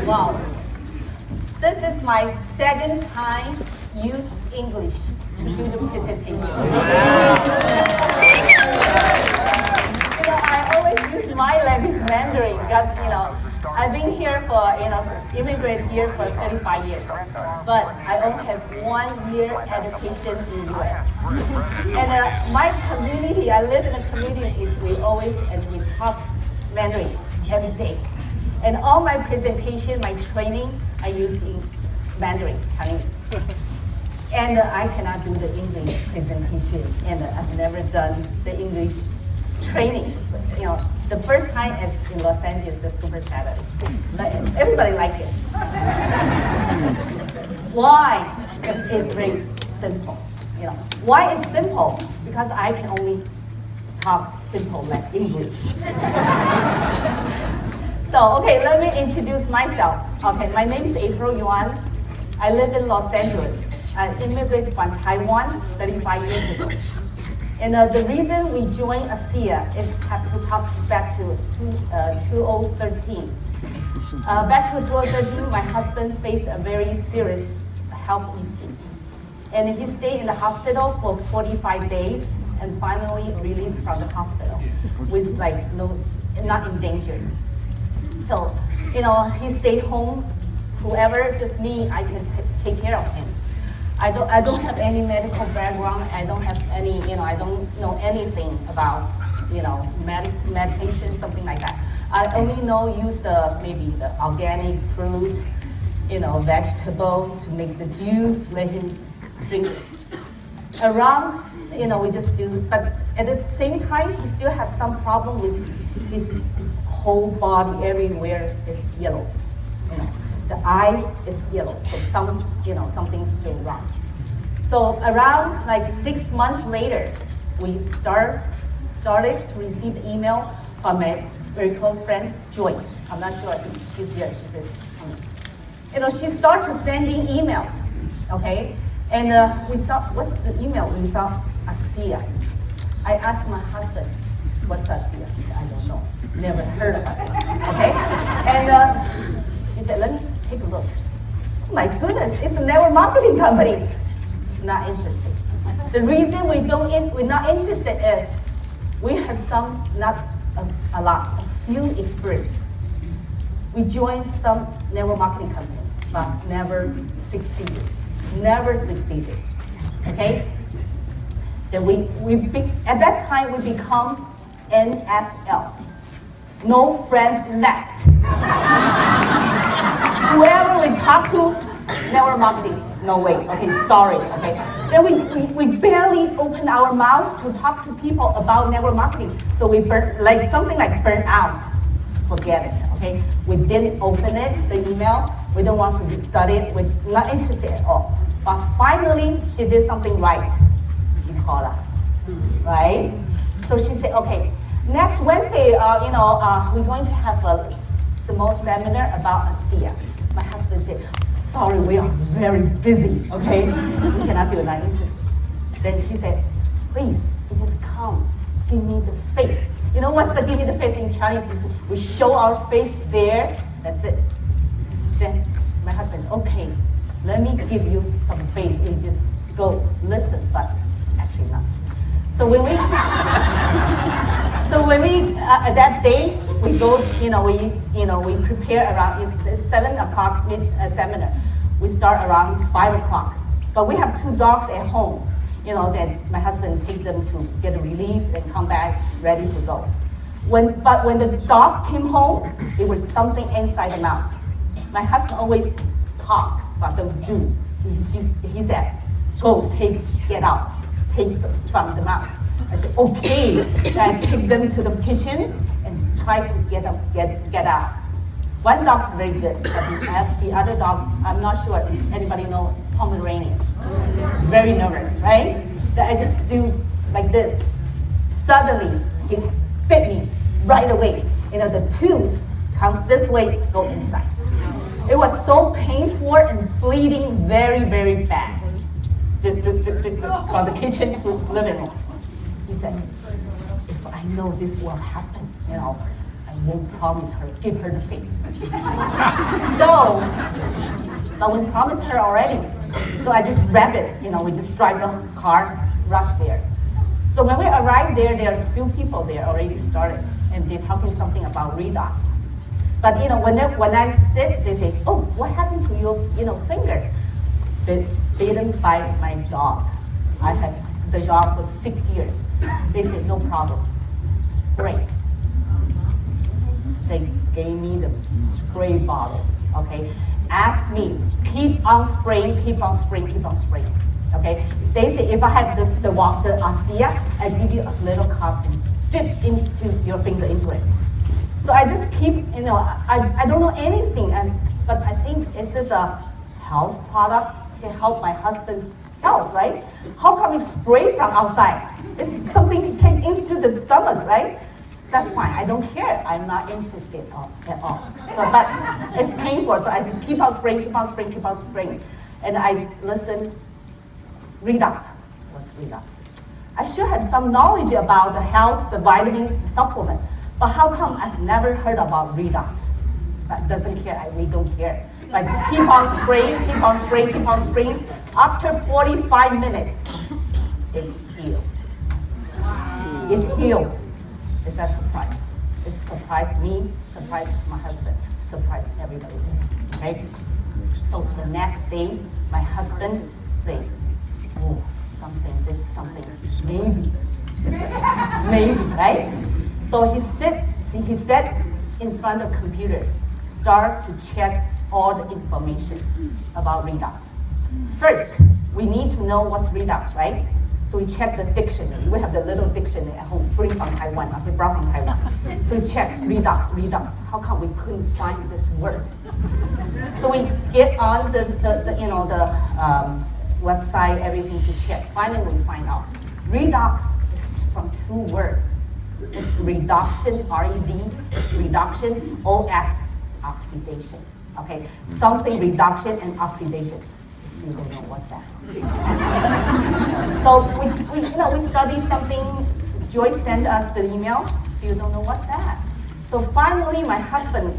Wow. This is my second time use English to do the presentation. I always use my language Mandarin because, I've been here for, immigrant here for 35 years. But I only have 1 year education in the US. And my community, I live in a community, we talk Mandarin every day. And all my presentation, my training, I use in Mandarin, Chinese. And I cannot do the English presentation, and I've never done the English training. The first time is in Los Angeles, the Super Saturday. Everybody liked it. Why? Because it's very simple. Why it's simple? Because I can only talk simple like English. So, let me introduce myself. My name is April Yuan. I live in Los Angeles. I immigrated from Taiwan 35 years ago. And the reason we joined ASEA is to talk back to 2013. Back to 2013, my husband faced a very serious health issue. And he stayed in the hospital for 45 days and finally released from the hospital with not in danger. So, he stayed home. Whoever, just me, I can take care of him. I don't have any medical background. I don't have any, I don't know anything about, medication, something like that. I only use maybe the organic fruit, vegetable to make the juice, let him drink it. Around, we just do, but at the same time, he still has some problem with his whole body, everywhere is yellow. The eyes is yellow, so something's still wrong. So around 6 months later, we started to receive the email from my very close friend, Joyce. I'm not sure if she's here, she says she's coming. She started sending emails, okay? And we saw, what's the email? We saw ASEA. I asked my husband, what's ASEA? He said, I don't know, never heard of it, okay? And he said, let me take a look. Oh my goodness, it's a network marketing company. Not interested. The reason we're not interested is we have a few experience. We joined some network marketing company, but never succeeded. Okay? Then at that time we become NFL. No friend left. Whoever we talk to, network marketing. No way. Okay, sorry. Okay. Then we barely open our mouths to talk to people about network marketing. So we burn out. Forget it. Okay. We didn't open it, the email. We don't want to study it. We're not interested at all. But finally, she did something right. She called us, right? So she said, okay, next Wednesday, we're going to have a small seminar about ASEA. My husband said, sorry, we are very busy, okay? We cannot see we're not interested. Then she said, please, you just come, give me the face. You know what's the give me the face in Chinese? We show our face there, that's it. Then my husband said, okay, let me give you some face. You just go listen, but actually not. So when we that day we go, we prepare around 7 o'clock seminar. We start around 5 o'clock. But we have 2 dogs at home. That my husband take them to get a relief and come back ready to go. But when the dog came home, it was something inside the mouth. My husband always talk, but don't do. He said, go get out, take from the mouth. I said, okay. I take them to the kitchen and try to get out. One dog's very good, but the other dog, I'm not sure if anybody know Pomeranian. Very nervous, right? That I just do like this. Suddenly, it bit me right away. The tooth come this way, go inside. It was so painful and bleeding very, very bad. From the kitchen to living room. He said, if I know this will happen, I won't promise her, give her the face. So, but we promised her already. So I just wrap it, we just drive the car, rush there. So when we arrived there, there's few people there already started, and they're talking something about redox. But when I sit, they say, oh, what happened to your finger? Bitten by my dog. I had the dog for 6 years. They said, no problem, spray. They gave me the spray bottle, okay? Asked me, keep on spraying, keep on spraying, keep on spraying, okay? They say, if I have the ASEA, I give you a little cup and dip into your finger into it. So I just keep, I don't know anything, but I think it's just a health product to help my husband's health, right? How come we spray from outside? It's something to take into the stomach, right? That's fine, I don't care. I'm not interested at all. So, but it's painful, so I just keep on spraying, keep on spraying, keep on spraying. And I listen, redox. What's redox? I should have some knowledge about the health, the vitamins, the supplement. But how come I've never heard about redox? That doesn't care, I really don't care. I just keep on spraying, keep on spraying, keep on spraying. After 45 minutes, it healed. Wow. It healed. It's a surprise. It surprised me, surprised my husband, surprised everybody, right? So the next day, my husband said, oh, something, maybe different, maybe, right? So he sat in front of the computer, start to check all the information about redox. First, we need to know what's redox, right? So we check the dictionary. We have the little dictionary at home, brought from Taiwan. So we check redox. How come we couldn't find this word? So we get on the website, everything to check. Finally, we find out. Redox is from 2 words. It's reduction, R-E-D, it's reduction, O-X, oxidation. Okay, something reduction and oxidation. We still don't know what's that. So we study something. Joyce sent us the email. Still don't know what's that. So finally, my husband,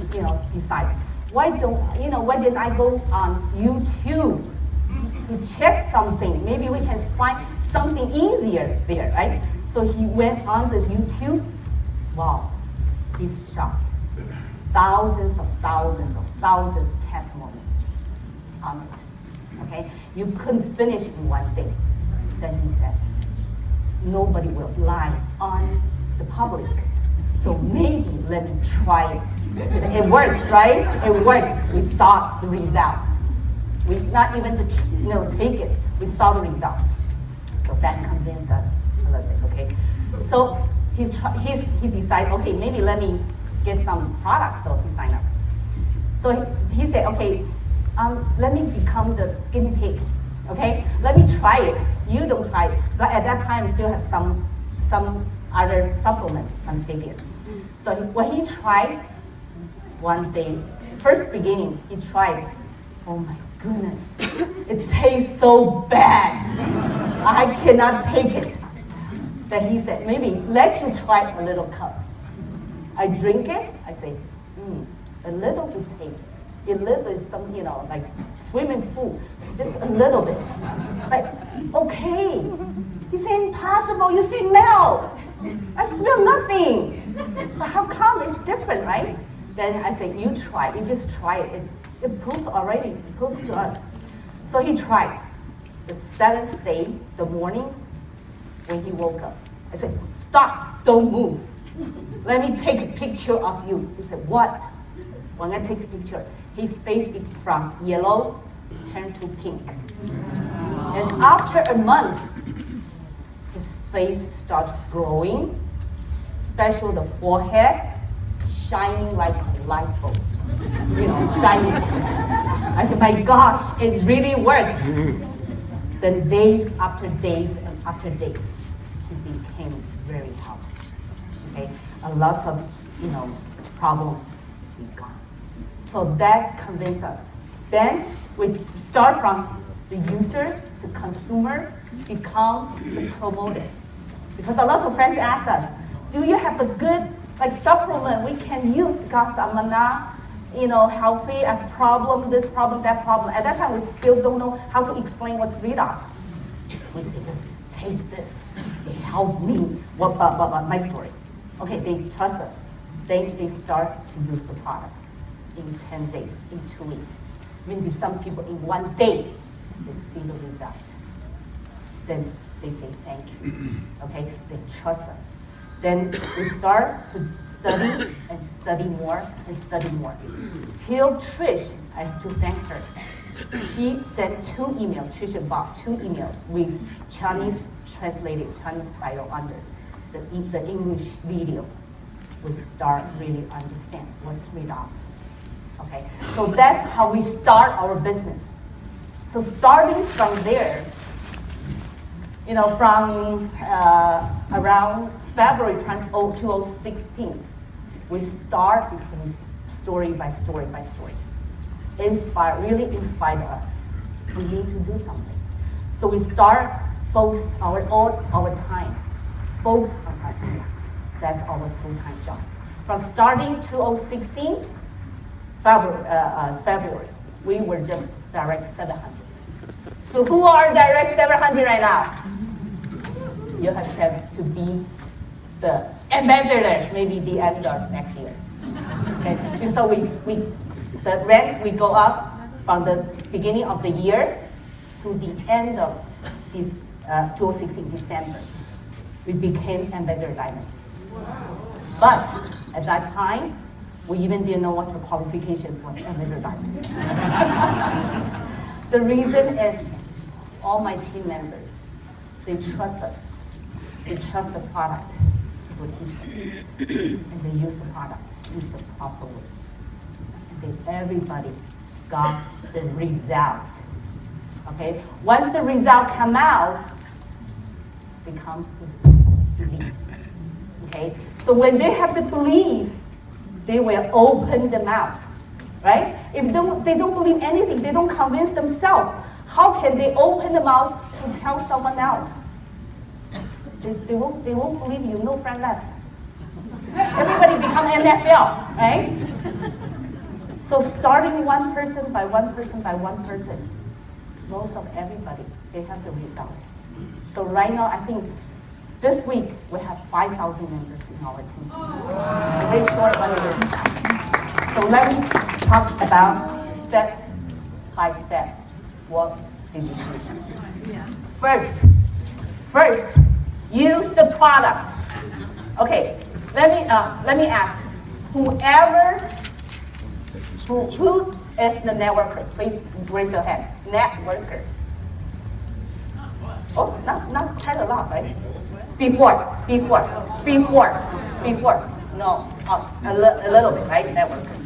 decided, why didn't I go on YouTube to check something? Maybe we can find something easier there, right? So he went on the YouTube. Wow, he's shocked. Thousands testimonials on it. Okay, you couldn't finish in one day. Then he said, nobody will lie on the public. So maybe let me try it. It works, right? It works. We saw the result. We not even take it. We saw the result. So that convinced us a little bit. Okay. So he decided, okay, maybe let me get some products. So he signed up. So he said, okay, let me become the guinea pig. Okay, let me try it. You don't try it. But at that time, still have some other supplement I'm taking. So when he tried one day, first beginning, he tried. Oh my goodness, it tastes so bad. I cannot take it. Then he said, maybe let you try a little cup. I drink it. I say, a little bit taste. A little bit, some, like swimming pool, just a little bit. Like, okay. He said, impossible, you smell. I smell nothing. But how come it's different, right? Then I said, you try, you just try it. It proved already, it proved to us. So he tried. The 7th day, the morning, when he woke up, I said, stop, don't move. Let me take a picture of you. He said, what? When I take the picture, his face from yellow turned to pink. And after a month, his face started growing, especially the forehead, shining like a light bulb. Shining. I said, my gosh, it really works. Then days after days and after days, he became very healthy. Okay, a lot of problems be gone. So that convinced us. Then we start from the user, the consumer, become the promoter. Because a lot of friends ask us, do you have a good Like supplement, we can use because I'm not, healthy, I have problem, this problem, that problem. At that time, we still don't know how to explain what's redox. We say, just take this, it helped me, my story. Okay, they trust us. They start to use the product in 10 days, in 2 weeks. Maybe some people in 1 day, they see the result. Then they say thank you, okay? They trust us. Then we start to study and study more and study more. Till Trish, I have to thank her. She sent 2 emails, Trish bought 2 emails with Chinese translated, Chinese title under the English video. We start really understand what's redox. Okay, so that's how we start our business. So starting from there, from around February 2016, we start story by story by story. Really inspired us. We need to do something. So we start focus our time, focus on ASEA. That's our full-time job. From starting 2016, February, we were just direct 700. So who are direct 700 right now? You have a chance to be the ambassador, maybe the end of next year. Okay? So the rank we go up from the beginning of the year to the end of 2016 December. We became ambassador diamond. But at that time, we even didn't know what's the qualification for the ambassador diamond. The reason is all my team members, they trust us. They trust the product. So we teach them. And they use the product, use the proper way. And then everybody got the result. Okay? Once the result come out, they come with belief. Okay? So when they have the belief, they will open the mouth. Right? If they don't believe anything, they don't convince themselves, how can they open the mouth to tell someone else? They won't believe you, no friend left. Everybody become NFL, right? So starting one person by one person by one person, most of everybody, they have the result. So right now, I think this week, we have 5,000 members in our team. A very short one. So let me talk about step by step. What did we do? First, use the product. Okay, let me ask, who is the networker? Please raise your hand. Networker. Oh, not quite a lot, right? Before. No, a little bit, right? Networker.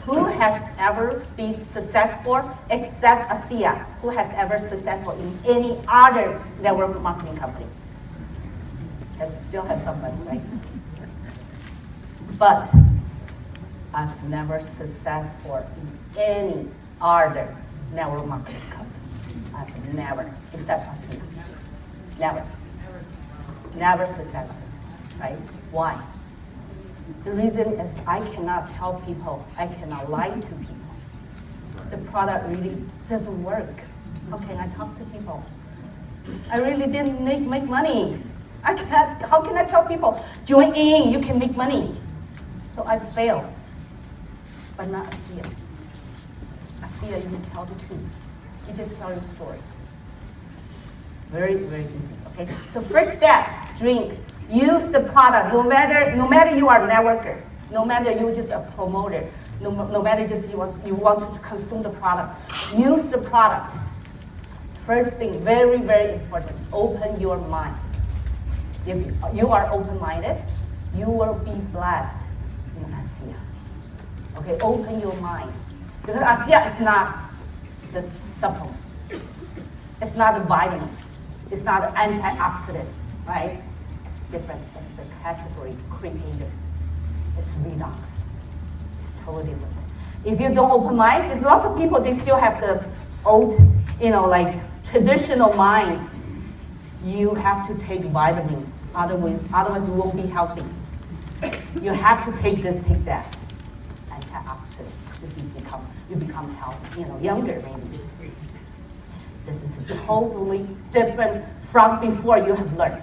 Who has ever been successful except ASEA? Who has ever successful in any other network marketing company? I still have somebody, right? But I've never successful in any other network marketing company. I've never, except ASEA. Never successful, right? Why? The reason is I cannot tell people, I cannot lie to people. The product really doesn't work. How can I talk to people? I really didn't make money. How can I tell people, join in, you can make money? So I failed, but not ASEA. ASEA, you just tell the truth. You just tell your story. Very, very easy, okay? So first step, drink. Use the product, no matter you are a networker, no matter you're just a promoter, no matter just you want to consume the product. Use the product. First thing, very, very important, open your mind. If you are open-minded, you will be blessed in ASEA. Okay, open your mind. Because ASEA is not the supplement. It's not the vitamins. It's not the antioxidant, right? It's different. It's the category creator. It's redox. It's totally different. If you don't open mind, there's lots of people, they still have the old, like traditional mind. you have to take vitamins, otherwise you won't be healthy. You have to take this, take that. Antioxidant, you become healthy, younger maybe. This is totally different from before you have learned.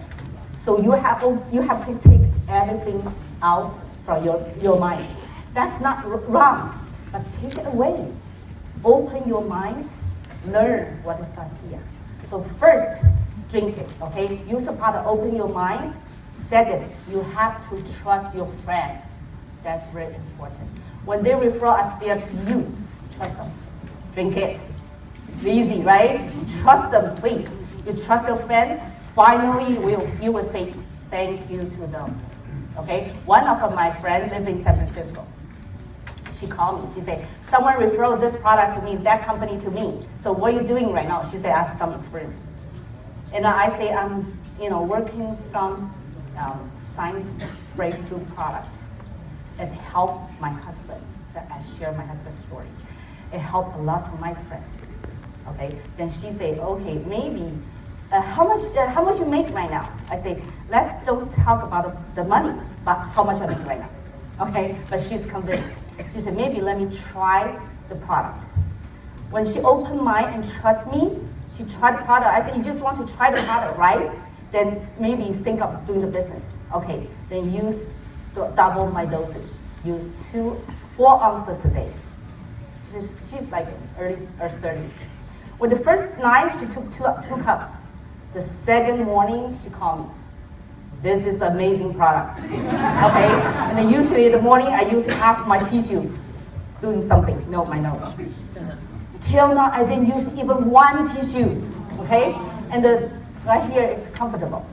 So you have to take everything out from your mind. That's not wrong, but take it away. Open your mind, learn what is ASEA. So first, drink it, okay? Use the product, open your mind. Second, you have to trust your friend. That's very important. When they refer ASEA to you, trust them. Drink it. Easy, right? Trust them, please. You trust your friend, finally you will say thank you to them. Okay? One of my friends lives in San Francisco. She called me. She said, someone referred this product to me, that company to me. So what are you doing right now? She said, I have some experiences. And I say, I'm working some science breakthrough product. It helped my husband. That I share my husband's story. It helped a lot of my friends. Okay? Then she said, okay, maybe, how much you make right now? I say, let's don't talk about the money, but how much I make right now. Okay? But she's convinced. She said, maybe let me try the product. When she opened mine and trust me, she tried the product. I said, you just want to try the product, right? Then maybe think of doing the business. Okay, then double my dosage. Use 4 ounces a day. She's like early 30s. When the first night, she took two cups. The second morning, she called me. This is an amazing product, okay? And then usually in the morning, I use half my tissue doing something, my nose. Till now, I didn't use even one tissue, okay? And right here is comfortable.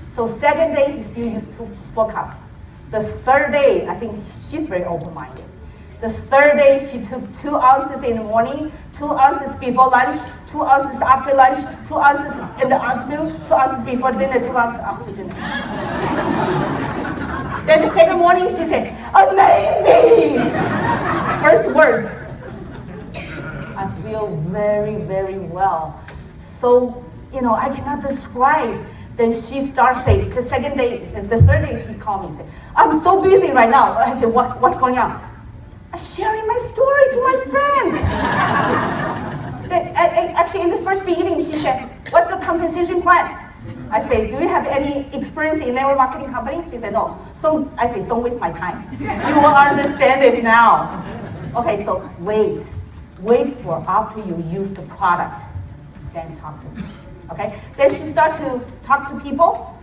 So second day, he still used 4 cups. The third day, I think she's very open-minded. The third day, she took 2 ounces in the morning, 2 ounces before lunch, 2 ounces after lunch, 2 ounces in the afternoon, 2 ounces before dinner, 2 ounces after dinner. Then the second morning, she said, amazing! First words, I feel very, very well. So, I cannot describe. Then she starts saying, the third day, she called me and said, I'm so busy right now. I said, what's going on? I'm sharing my story to my friend. Actually, in this first meeting, she said, what's the compensation plan? I said, do you have any experience in network marketing company? She said, no. So I said, don't waste my time. You will understand it now. Okay, so wait. Wait for after you use the product, then talk to me. Okay? Then she started to talk to people.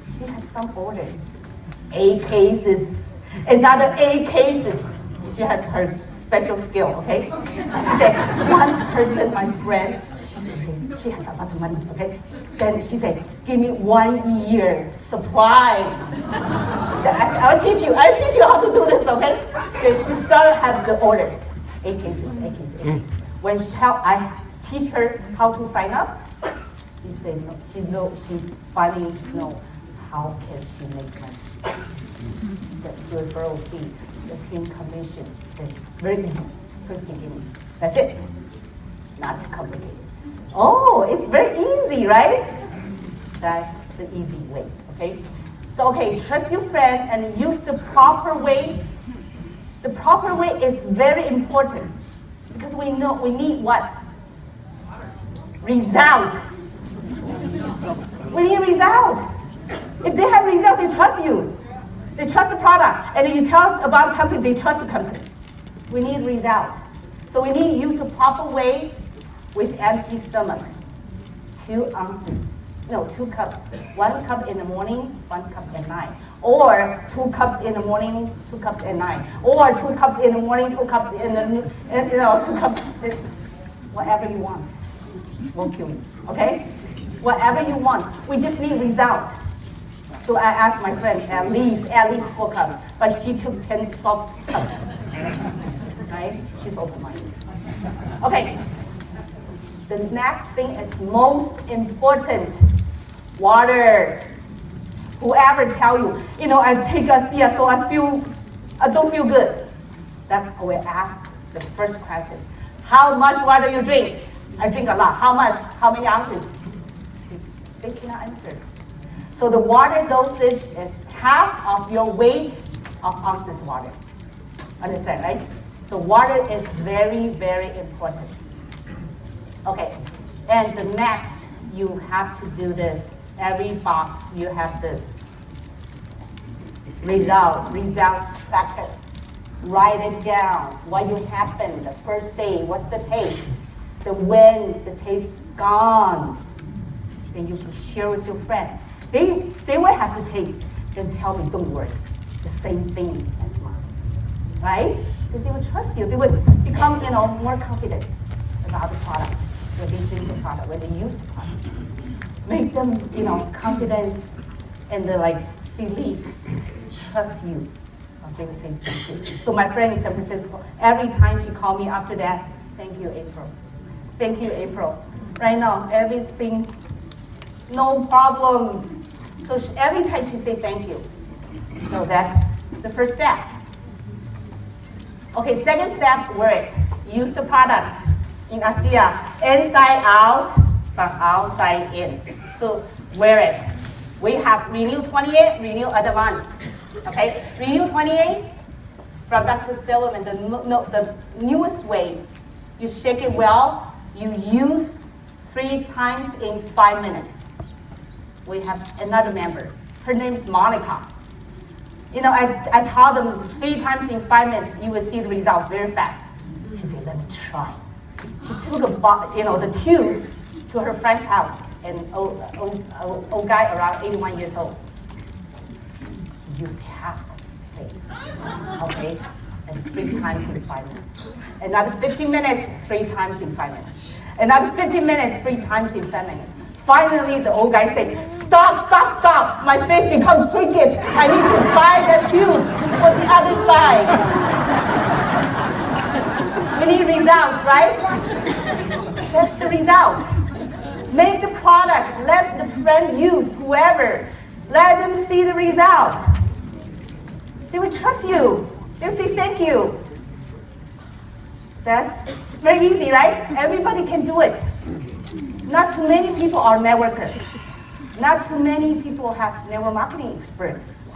She has some orders. 8 cases, another 8 cases. She has her special skill, okay? She said, one person, my friend, she has a lot of money, okay? Then she said, give me 1 year supply. I'll teach you how to do this, okay? Then she started have the orders. 8 cases, 8 cases, 8 cases. When I teach her how to sign up, she said, no, she finally know how can she make money. The referral fee, the team commission, that's very easy, first beginning. That's it, not too complicated. Oh, it's very easy, right? That's the easy way, okay? So, okay, trust your friend and use the proper way. The proper way is very important because we need what? Result. We need result. If they have result, they trust you. They trust the product. And then you tell about the company, they trust the company. We need result. So we need to use the proper way with empty stomach. 2 ounces. No, 2 cups. 1 cup in the morning, 1 cup at night. Or 2 cups in the morning, 2 cups at night. Or 2 cups in the morning, 2 cups in the, 2 cups, whatever you want. It won't kill you, okay? Whatever you want. We just need result. So I asked my friend, at least 4 cups. But she took 10, 12 cups. Right? She's open-minded. Okay. The next thing is most important. Water. Whoever tell you, I take ASEA, so I don't feel good. That I will ask the first question. How much water you drink? I drink a lot. How much? How many ounces? They cannot answer. So the water dosage is half of your weight of ounces water. Understand, right? So water is very, very important. Okay, and the next, you have to do this. Every box, you have this results tracker. Write it down. What you happened the first day, what's the taste? The when the taste is gone. Then you can share with your friend. They will have to taste, then tell me, don't worry, the same thing as mine, right? Then they will trust you. They will become, more confident about the product when they drink the product, when they use the product. Make them, confidence and the belief, trust you. So they will say thank you. So my friend in San Francisco, every time she called me after that, thank you, April. Thank you, April. Right now, everything, no problems. So every time she say thank you. So that's the first step. Okay, second step, wear it. Use the product in ASEA, inside out, from outside in. So wear it. We have Renew 28, Renew Advanced. Okay, Renew 28 from Dr. Silverman, the newest way. You shake it well. You use 3 times in 5 minutes. We have another member. Her name's Monica. I taught them 3 times in 5 minutes. You will see the result very fast. She said, let me try. She took the tube to her friend's house, an old guy around 81 years old. Use half of his face, okay? And 3 times in 5 minutes. Another 15 minutes, 3 times in 5 minutes. Another 15 minutes, 3 times in 5 minutes. Finally, the old guy said, stop, stop, stop. My face becomes crooked. I need to buy the tube for the other side. We need results, right? That's the result. Make the product, let the friend use, whoever. Let them see the result. They will trust you. They'll say thank you. That's very easy, right? Everybody can do it. Not too many people are networkers. Not too many people have network marketing experience.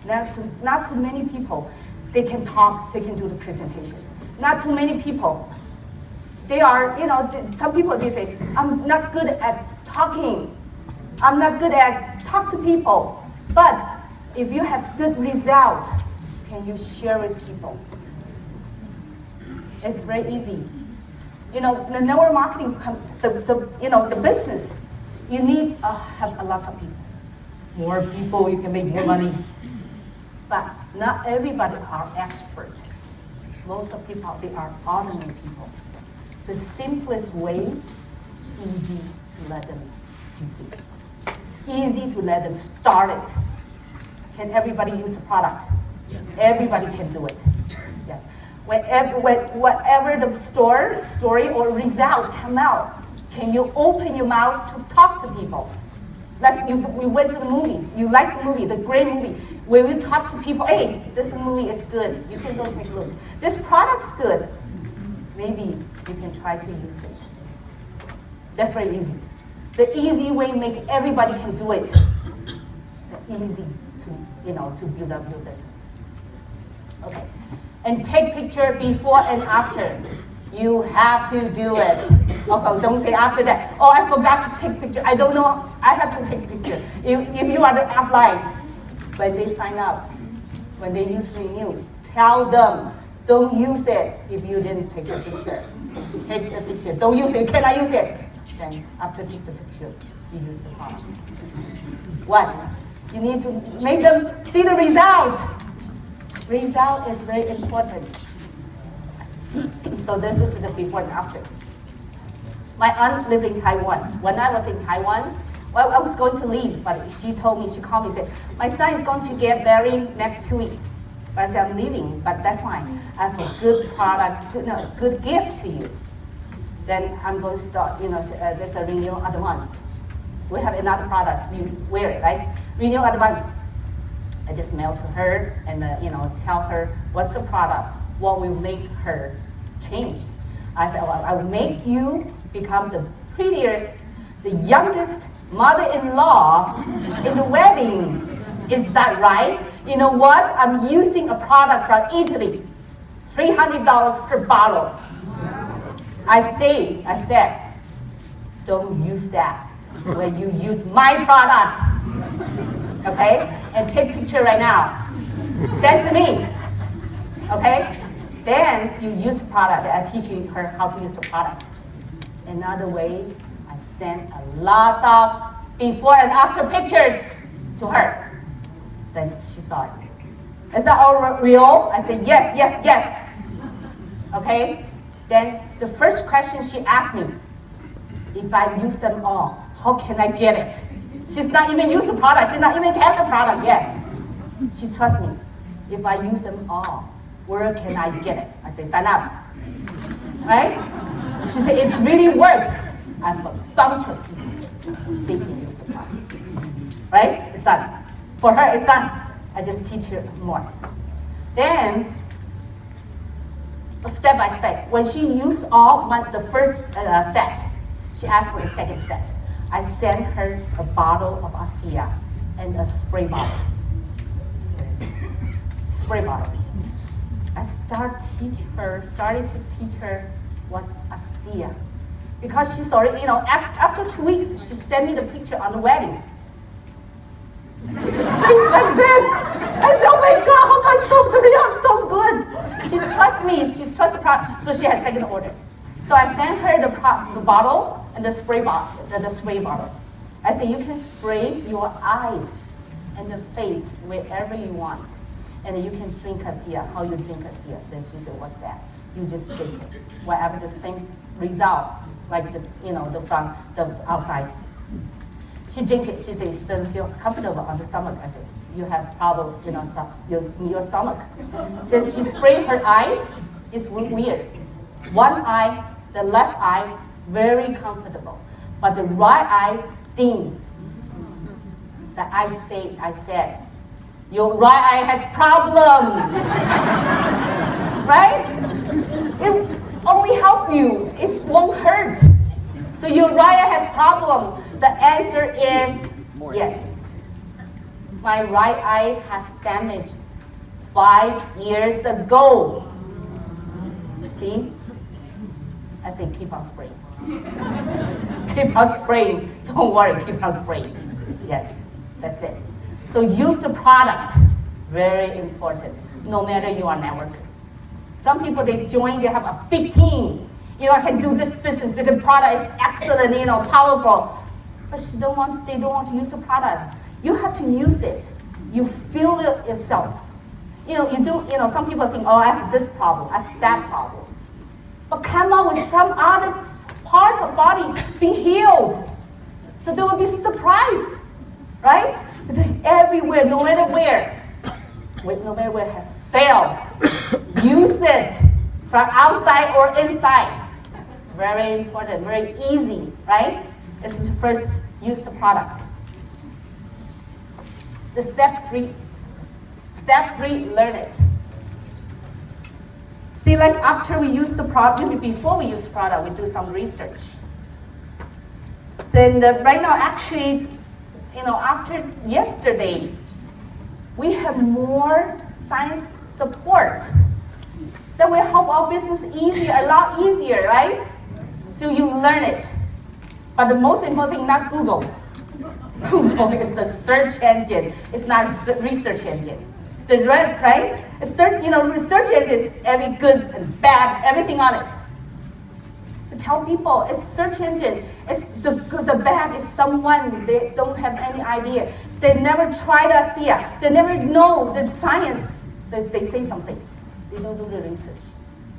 Not too many people, they can talk, they can do the presentation. Not too many people. They are, some people, they say, I'm not good at talking. I'm not good at talk to people. But if you have good result, can you share with people? It's very easy. The network marketing, the business, you need have a lot of people. More people, you can make more money. But not everybody are expert. Most of people, they are ordinary people. The simplest way, easy to let them do it. Easy to let them start it. Can everybody use the product? Yeah. Everybody can do it. Yes. Whatever the story or result come out, can you open your mouth to talk to people? Like we went to the movies. You like the movie, the great movie. When we talk to people, hey, this movie is good. You can go take a look. This product's good. Maybe you can try to use it. That's very easy. The easy way make everybody can do it. The easy to build up your business. Okay. And take picture before and after. You have to do it. Okay, don't say after that, oh, I forgot to take picture. I don't know, I have to take picture. If you are the upline, when they sign up, when they use Renew, tell them, don't use it if you didn't take the picture. Take the picture, don't use it, can I use it? Then after take the picture, you use the product. What? You need to make them see the result. Result is very important. So this is the before and after. My aunt lives in Taiwan. When I was in Taiwan, well, I was going to leave, but she told me, she called me, said, my son is going to get married next 2 weeks. I said, I'm leaving, but that's fine. I have a good product, good gift to you. Then I'm going to start, there's a Renew Advanced. We have another product, you wear it, right? Renew Advanced. I just mail to her and tell her what's the product, what will make her change. I said, well, I will make you become the prettiest, the youngest mother-in-law in the wedding. Is that right? You know what? I'm using a product from Italy, $300 per bottle. I said, don't use that when you use my product. Okay? And take picture right now. Send to me. Okay? Then you use the product. I'm teaching her how to use the product. Another way, I sent a lot of before and after pictures to her. Then she saw it. Is that all real? I said, yes, yes, yes. Okay? Then the first question she asked me, if I use them all, how can I get it? She's not even used the product. She's not even have the product yet. She trusts me. If I use them all, where can I get it? I say, sign up. Right? She said, it really works. I have a bunch of people. They can use the product. Right? It's done. For her, it's done. I just teach her more. Then, step by step. When she used the first set, she asked for the second set. I sent her a bottle of ASEA and a spray bottle. Spray bottle. I started to teach her what's ASEA. Because she's already, after 2 weeks, she sent me the picture on the wedding. She's face like this. I said, oh my God, how come so dirty? I'm so good. She trusts me. She trusts the product. So she has second order. So I sent her the bottle and the spray bottle. I said, you can spray your eyes and the face wherever you want. And you can drink ASEA, how you drink ASEA. Then she said, what's that? You just drink it. Whatever the same result, like from the outside. She drink it. She said she doesn't feel comfortable on the stomach. I said, you have problem, your stomach. Then she sprayed her eyes. It's weird. One eye, the left eye, very comfortable, but the right eye stings. That I said, your right eye has problem, right? It only help you. It won't hurt. So your right eye has problem. The answer is yes. My right eye has damaged 5 years ago. See? I say keep on spraying. Keep on spraying. Don't worry, keep on spraying. Yes, that's it. So use the product. Very important. No matter you are networker. Some people they have a big team. I can do this business because the product is excellent, powerful. But they don't want to use the product. You have to use it. You feel it yourself. Some people think, oh, I have this problem, I have that problem. But come up with some other parts of body being healed. So they will be surprised, right? Because everywhere, no matter where has sales. Use it from outside or inside. Very important, very easy, right? This is first, use the product. The step three, learn it. See, like after we use the product, before we use the product, we do some research. So right now, actually, after yesterday, we have more science support that will help our business a lot easier, right? So you learn it. But the most important thing, not Google. Google is a search engine. It's not a research engine. Right? Research engine is every good and bad, everything on it. To tell people, it's search engine. It's the bad is someone they don't have any idea. They never tried ASEA. They never know the science. They say something. They don't do the research.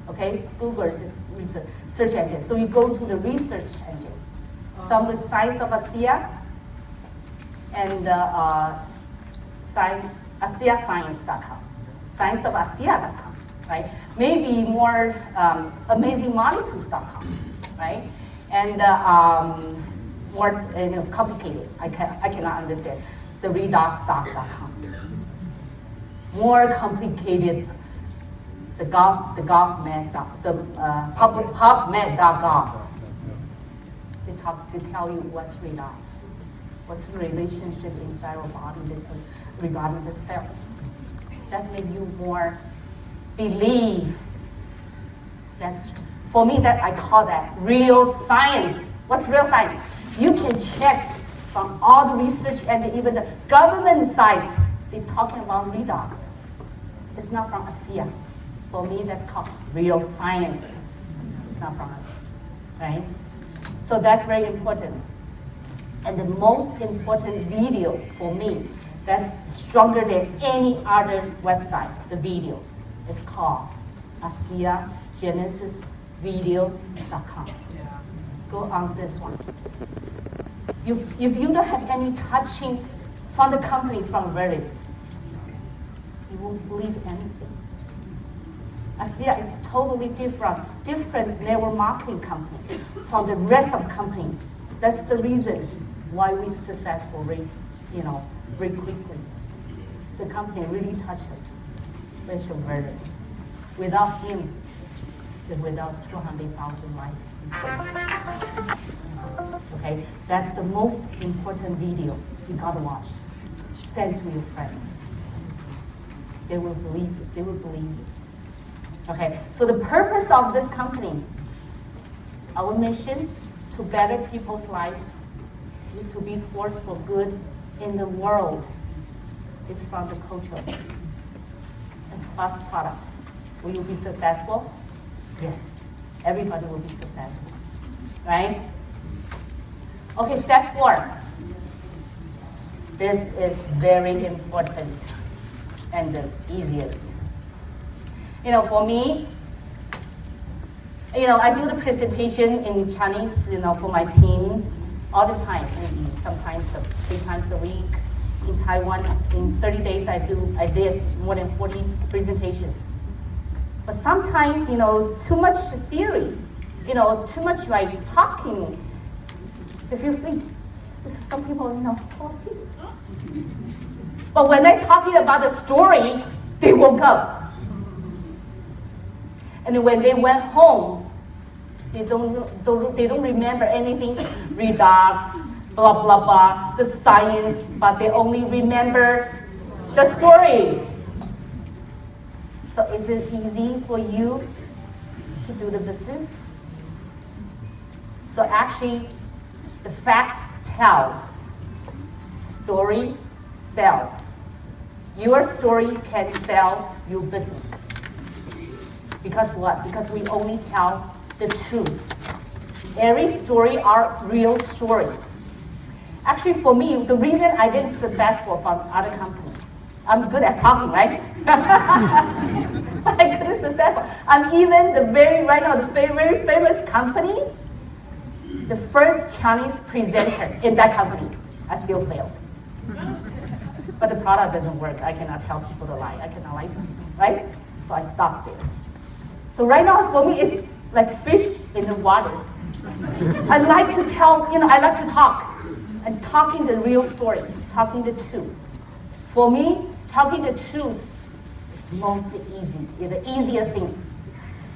Okay? Google is just search engine. So you go to the research engine. Some with science of ASEA and ASEAscience.com. Scienceofasea.com, right? Maybe more amazingmolecules.com, right? And more complicated. I cannot understand. The redoxdoc.com. More complicated. The PubMed.gov. They tell you what's redox. What's the relationship inside our body regarding the cells? That make you more believe. That's, for me, that I call that real science. What's real science? You can check from all the research and even the government side, they're talking about redox. It's not from ASEA. For me, that's called real science. It's not from us, right? So that's very important. And the most important video for me, that's stronger than any other website, the videos. It's called ASEA GenesisVideo.com. Go on this one. If you don't have any touching from the company, from Veris, you won't believe anything. ASEA is totally different network marketing company from the rest of the company. That's the reason why we successful very quickly. The company really touches, especially Veris. Without him, without 200,000 lives be saved. Okay, that's the most important video you gotta watch. Send to your friend. They will believe you. They will believe you. Okay, so the purpose of this company, our mission to better people's life, to be force for good in the world, is from the culture and plus product. Will you be successful? Yes, everybody will be successful, right? Okay, step 4. This is very important and the easiest. For me, I do the presentation in Chinese, for my team all the time, maybe sometimes 3 times a week. In Taiwan, in 30 days, I did more than 40 presentations. But sometimes, too much theory, too much like talking, if you sleep. Some people, fall asleep. But when they're talking about the story, they woke up. And when they went home, they don't remember anything, redox, blah, blah, blah, the science, but they only remember the story. So is it easy for you to do the business? So actually, the facts tells, story sells. Your story can sell your business. Because what? Because we only tell the truth. Every story are real stories. Actually, for me, the reason I didn't successful from other companies, I'm good at talking, right? But I couldn't successful. I'm even right now the very famous company, the first Chinese presenter in that company. I still failed. But the product doesn't work. I cannot tell people to lie. I cannot lie to people, right? So I stopped there. So right now, for me, it's like fish in the water. I like to tell, I like to talk. And talking the real story, talking the truth. For me, talking the truth is most easy. It's the easiest thing,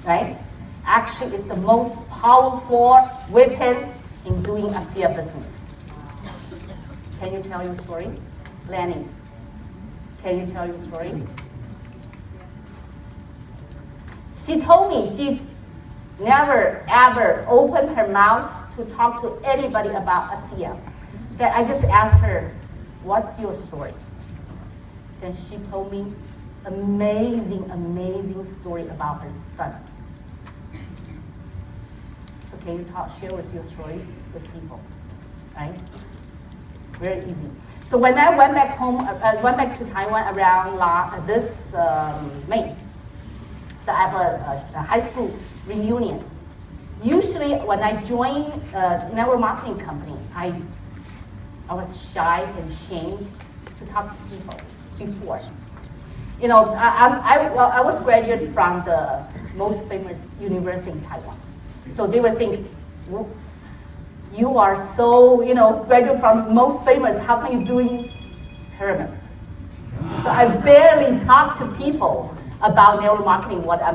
right? Actually, it's the most powerful weapon in doing ASEA business. Can you tell your story? Lenny, can you tell your story? She told me she's never ever opened her mouth to talk to anybody about ASEA. Then I just asked her, what's your story? Then she told me amazing, amazing story about her son. So can you share with your story with people, right? Very easy. So when I went back home, I went back to Taiwan around this May. So I have a high school reunion. Usually when I join a network marketing company, I was shy and ashamed to talk to people before. I was graduate from the most famous university in Taiwan. So they would think, well, you are so, graduate from most famous, how come you doing pyramid? So I barely talked to people about network marketing, what I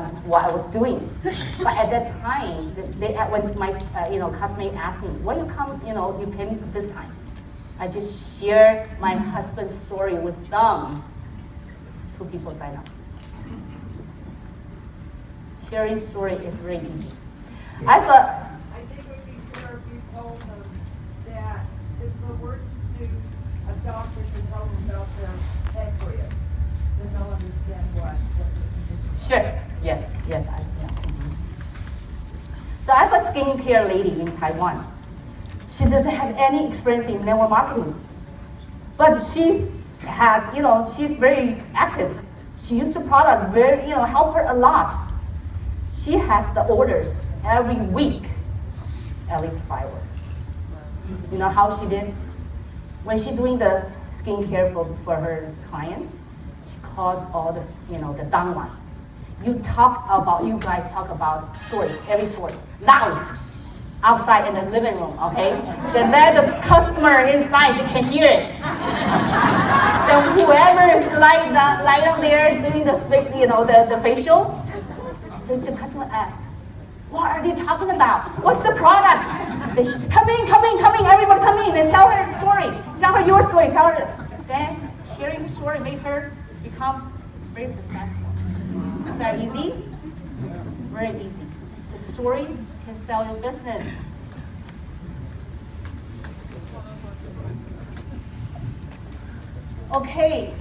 was doing. But at that time, when my classmate asked me, why you come, you came this time? I just share my husband's story with them. 2 people sign up. Sharing story is very easy. I thought, I think it would be fair if you told them that it's the worst news a doctor can tell them about their pancreas. Then they'll understand what this is. sure, yes. So I have a skincare lady in Taiwan. She doesn't have any experience in network marketing, but she has, she's very active. She used the product very, help her a lot. She has the orders every week, at least 5 orders. You know how she did? When she's doing the skincare for her client, she called all the, the down one. You guys talk about stories, every story, loud, outside in the living room, okay? Then let the customer inside, they can hear it. Then whoever is lying down there doing the facial, the customer asks, what are they talking about? What's the product? Then she says, come in, everybody come in and tell her the story. Tell her your story, tell her. Then sharing the story made her become very successful. Is that easy? Very easy. The story can sell your business. Okay.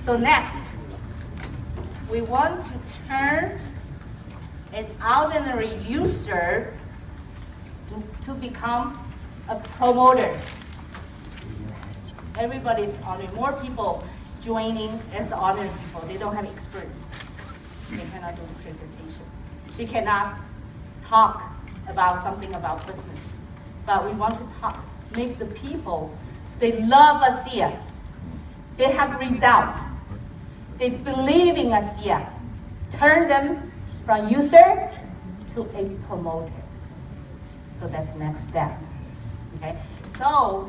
So next, we want to turn an ordinary user to become a promoter. Everybody's honored. More people joining as honored people. They don't have experience. They cannot do the presentation. They cannot talk about something about business. But we want to make the people, they love ASEA. They have result. They believe in ASEA. Turn them from user to a promoter. So that's the next step. Okay. So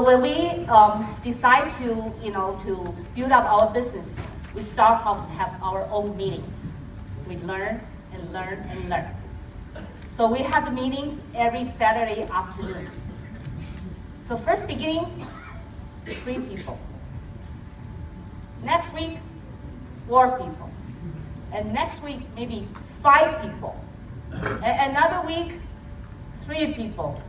when we decide to build up our business, we start to have our own meetings. We learn and learn and learn. So we have the meetings every Saturday afternoon. So first beginning, 3 people. Next week, 4 people. And next week, maybe 5 people. Another week, 3 people.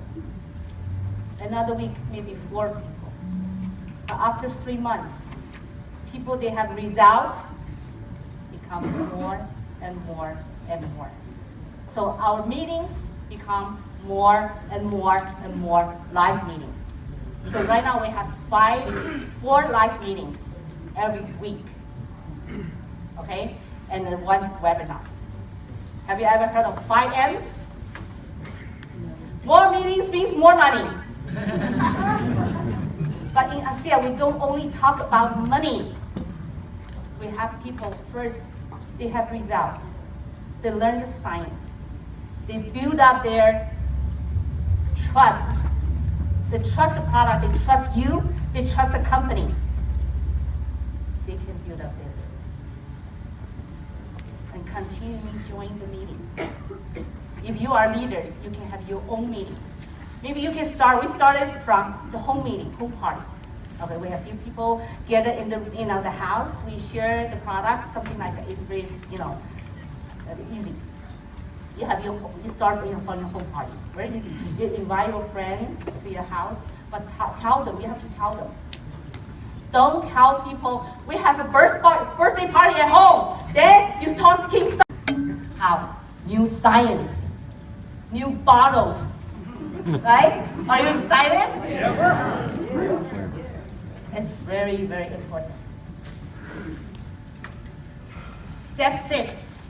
Another week, maybe 4 people. But after 3 months, people, they have result, become more and more and more. So our meetings become more and more and more live meetings. So right now we have 4 live meetings every week, okay? And then 1 webinars. Have you ever heard of 5 M's? More meetings means more money. But in ASEA, we don't only talk about money. We have people first, they have result. They learn the science. They build up their trust. They trust the product, they trust you, they trust the company. They can build up their business. And continually join the meetings. If you are leaders, you can have your own meetings. Maybe you can we started from the home meeting, home party. Okay, we have a few people gather in the house, we share the product, something like that. It's very, easy. You start from your home party, very easy. You invite your friend to your house, but tell them, you have to tell them. Don't tell people, we have a birthday party at home. Then you start talking how? New science, new bottles, right? Are you excited? Yeah. It's very, very important. Step 6.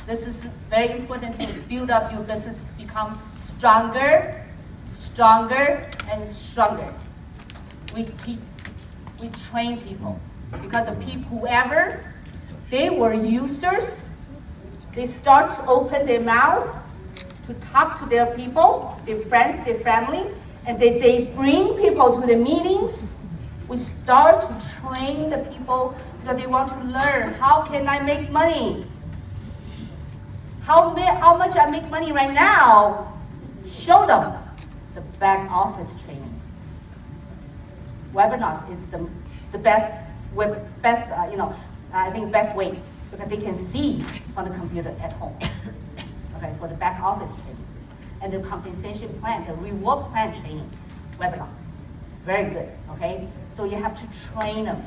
This is very important to build up your business, become stronger, and stronger. We train people because the people, whoever, they were users, they start to open their mouth to talk to their people, their friends, their family, and they bring people to the meetings. We start to train the people because they want to learn, how can I make money? How much I make money right now? Show them. the back office training. Webinars is the best I think best way because they can see from the computer at home. Okay, for the back office training. And the compensation plan, the reward plan training, webinars. Very good, okay? So you have to train them.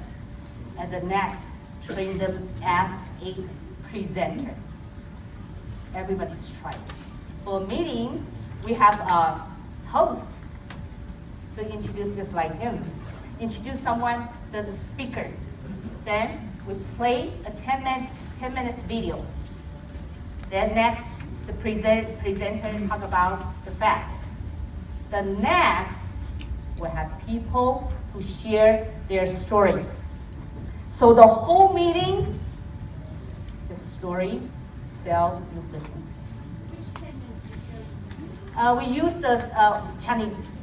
And the next, train them as a presenter. Everybody's trying. For a meeting, we have a host to introduce just like him. Introduce someone, the speaker. Then we play a 10 minutes video. Then next, the presenter talk about the facts. The next, we have people to share their stories. So the whole meeting, the story, sell your business. We use the Chinese,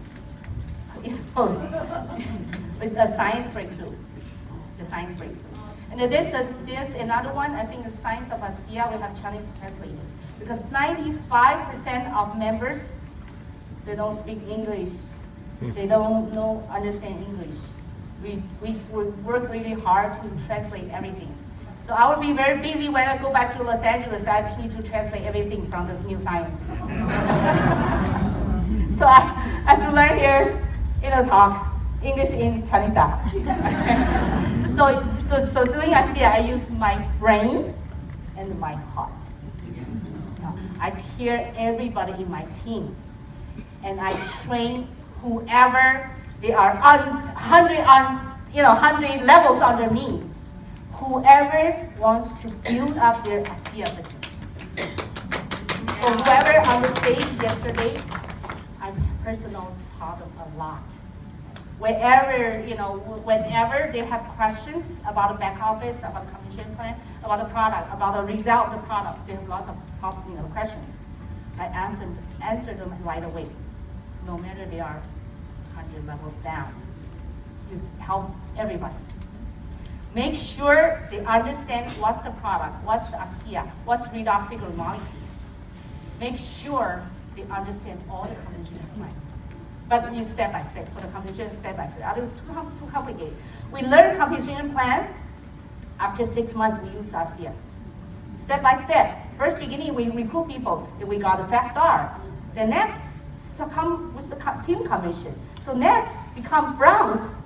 with the science breakthrough. The science breakthrough. And there's another one, I think the Science of ASEA, we have Chinese translated. Because 95% of members, they don't speak English. They don't understand English. We work really hard to translate everything. So I will be very busy when I go back to Los Angeles. I actually need to translate everything from this new science. So I have to learn here, talk English in Chinese style. So doing ASEA, I use my brain and my heart. I care everybody in my team, and I train whoever they are on 100 levels under me. Whoever wants to build up their ASEA business. So whoever on the stage yesterday, I personally taught them a lot. Whenever they have questions about the back office, about the commission plan, about the product, about the result of the product, they have lots of questions. I answer them right away, no matter they are 100 levels down. You help everybody. Make sure they understand what's the product, what's the ASEA, what's redox secret molecule. Make sure they understand all the commission plan. But you step by step, for the competition, step by step. Otherwise, it's too complicated. We learn competition plan. After 6 months, we use ASEA. Step by step. First beginning, we recruit people. Then we got a fast start. The next, to come with the team commission. So next, become bronze.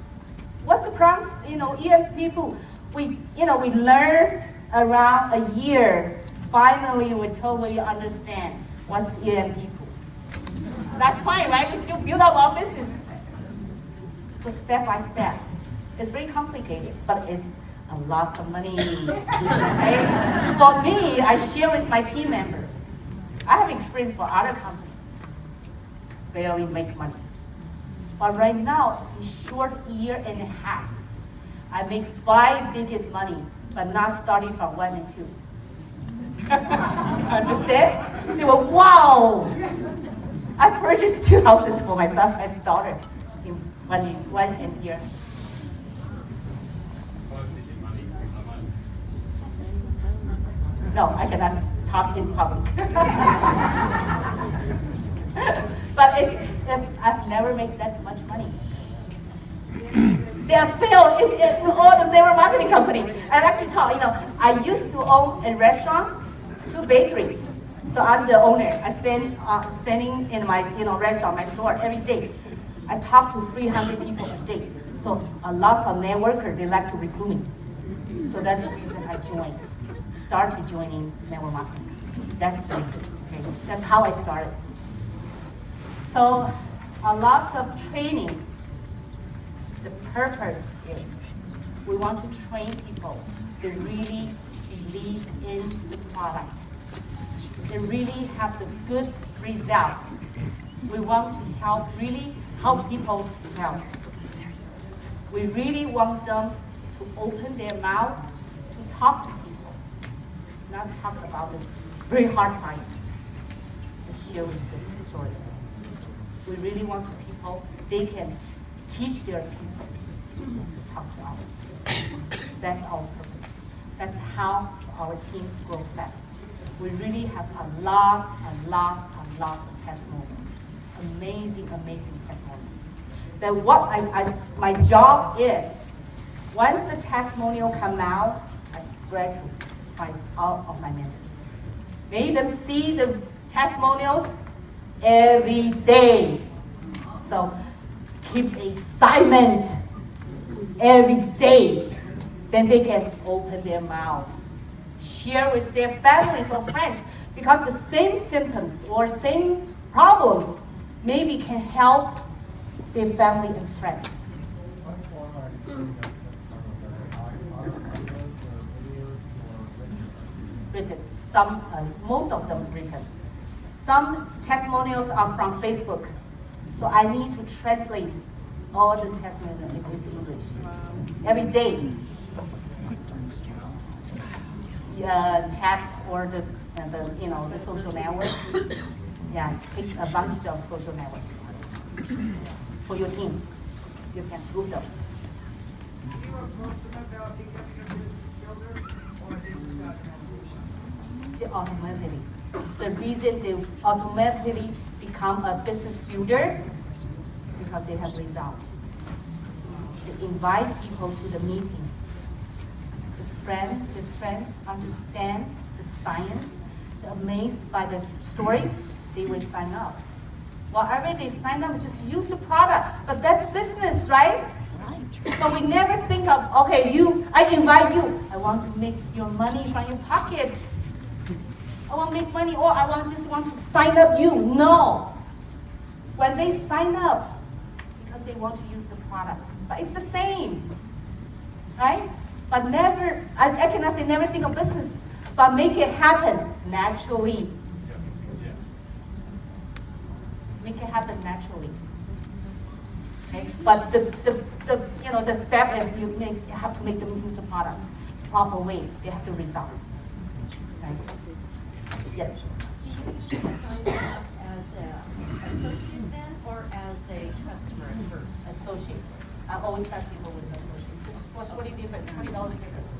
What's the bronze? EM people. We learn around a year. Finally, we totally understand what's EM people. That's fine, right? We still build up our business. So step by step. It's very complicated, but it's a lot of money. Okay? For me, I share with my team member. I have experience for other companies. Barely make money. But right now, in short year and a half, I make 5-digit money, but not starting from 1 and 2. Understand? They were, wow! I purchased 2 houses for my son and daughter in one year. No, I cannot talk in public. But I've never made that much money. They have failed in all the network marketing company. I like to talk, I used to own a restaurant, 2 bakeries. So I'm the owner. I standing in my restaurant, my store every day. I talk to 300 people a day. So a lot of networkers, they like to recruit me. So that's the reason I started joining network marketing. That's the reason. Okay? That's how I started. So a lot of trainings, the purpose is we want to train people to really believe in the product. They really have the good result. We want to really help people health. We really want them to open their mouth to talk to people, not talk about the very hard science. Just share with the stories. We really want people, they can teach their people to talk to others. That's our purpose. That's how our team grows fast. We really have a lot of testimonials. amazing, amazing testimonials. Then what my job is, once the testimonial come out, I spread to all of my members. Make them see the testimonials every day. So keep excitement every day. Then they can open their mouth, share with their families or friends, because the same symptoms or same problems maybe can help their family and friends. Written, most of them written. Some testimonials are from Facebook, so I need to translate all the testimonials into English every day. Text or the social network. Yeah, take advantage of social network for your team. You can group them. Do you approach them about becoming a business builder, or they just got an They automatically. The reason they automatically become a business builder because they have result. They invite people to the meeting. The friends understand the science, they're amazed by the stories, they will sign up. Whatever they sign up, just use the product, but that's business, right? But we never think of, okay, I invite you, I want to make your money from your pocket. I want to make money, or just want to sign up you. No. When they sign up, because they want to use the product, but it's the same, right? But never, I cannot say never think of business, but make it happen naturally. Make it happen naturally. Okay? But the step is you have to make them use the product proper way. They have to resolve. Right? Yes. Do you sign up as an associate then, or as a customer at first? Associate. I always start people with associate. What's $20 difference?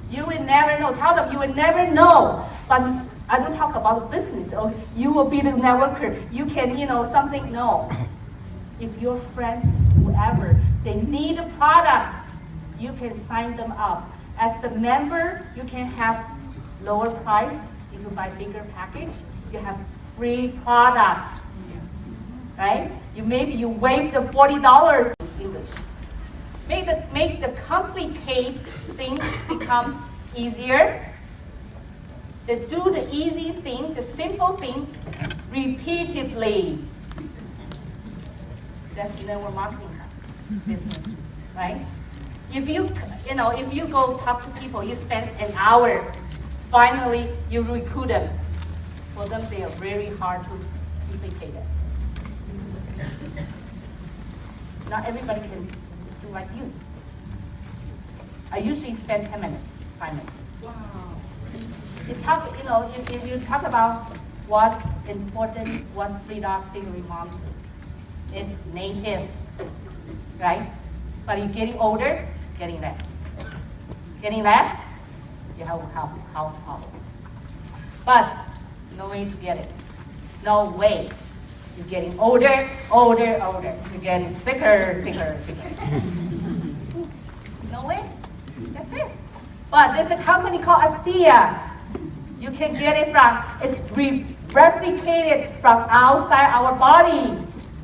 You will never know. Tell them you will never know. But I don't talk about business. Or you will be the networker. You can, something. No. If your friends, whoever, they need a product, you can sign them up. As the member, you can have lower price. If you buy bigger package, you have free product. Right? Maybe you waive the $40 English. Make the complicated things become easier. Do the easy thing, the simple thing, repeatedly. That's network marketing business, right? If you go talk to people, you spend an hour. Finally, you recruit them. For them, they are very hard to duplicate it. Not everybody can do like you. I usually spend 10 minutes, 5 minutes. Wow. If you talk about what's important, what's redoxing, monitoring, it's native, right? But you're getting older, getting less. Getting less, you have house problems. But no way to get it. No way. You're getting older. You're getting sicker. No way. That's it. But there's a company called ASEA. You can get it it's replicated from outside our body.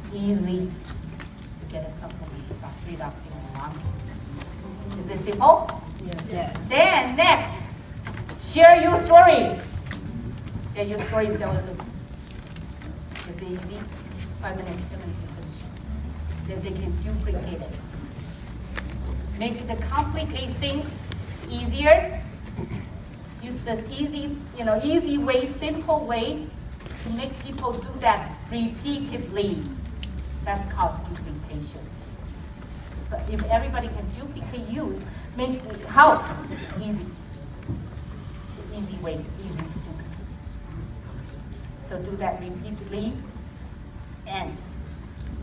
It's easy to get it something from redoxing and monitoring. Is it simple? Yes. Then next, share your story. Share your story, sell your business. Is it easy? 5 minutes, 10 minutes, you finish. Then they can duplicate it. Make the complicated things easier. Use this easy way, simple way to make people do that repeatedly. That's called duplication. So if everybody can duplicate you, how? Easy. Easy way, easy to do. So do that repeatedly and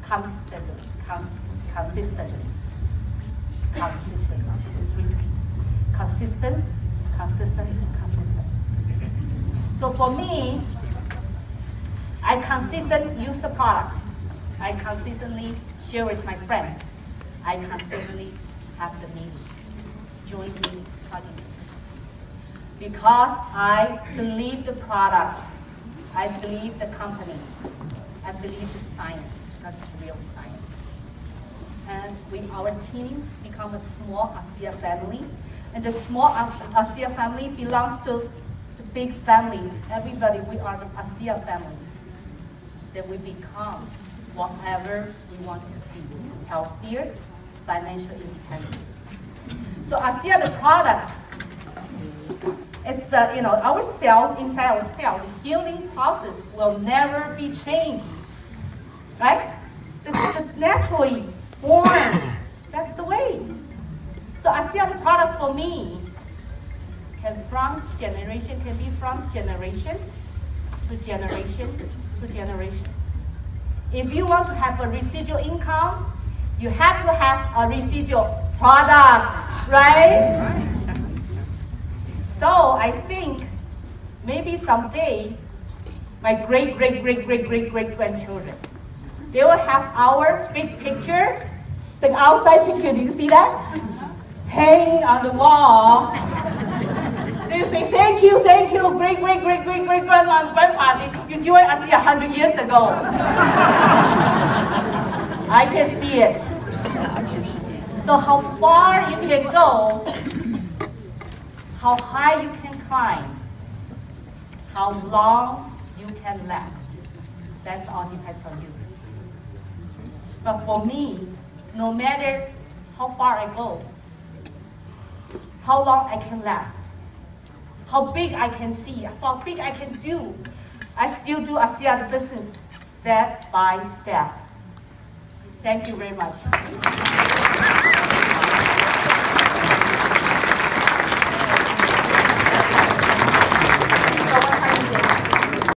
consistently. Consistent. So for me, I consistently use the product. I consistently share with my friend. I consistently have the meetings, join me, talking. Because I believe the product, I believe the company, I believe the science, that's real science. And our team become a small ASEA family, and the small ASEA family belongs to the big family. Everybody, we are the ASEA families. That we become whatever we want to be, healthier, financially independent. So ASEA, the product, it's our cell, inside our cell, the healing process will never be changed, right? This is naturally born. That's the way. So ASEA, the product for me, can be from generation to generation to generations. If you want to have a residual income, you have to have a residual product, right? So I think maybe someday my great-great-great-great-great-great-grandchildren, they will have our big picture, the outside picture, do you see that? Hanging on the wall. They say, thank you, great-great-great-great-great-grandma and grandpa, you joined us 100 years ago. I can see it. So how far you can go, how high you can climb, how long you can last, that all depends on you. But for me, no matter how far I go, how long I can last, how big I can see, how big I can do, I still do ASEA the business step by step. Thank you very much.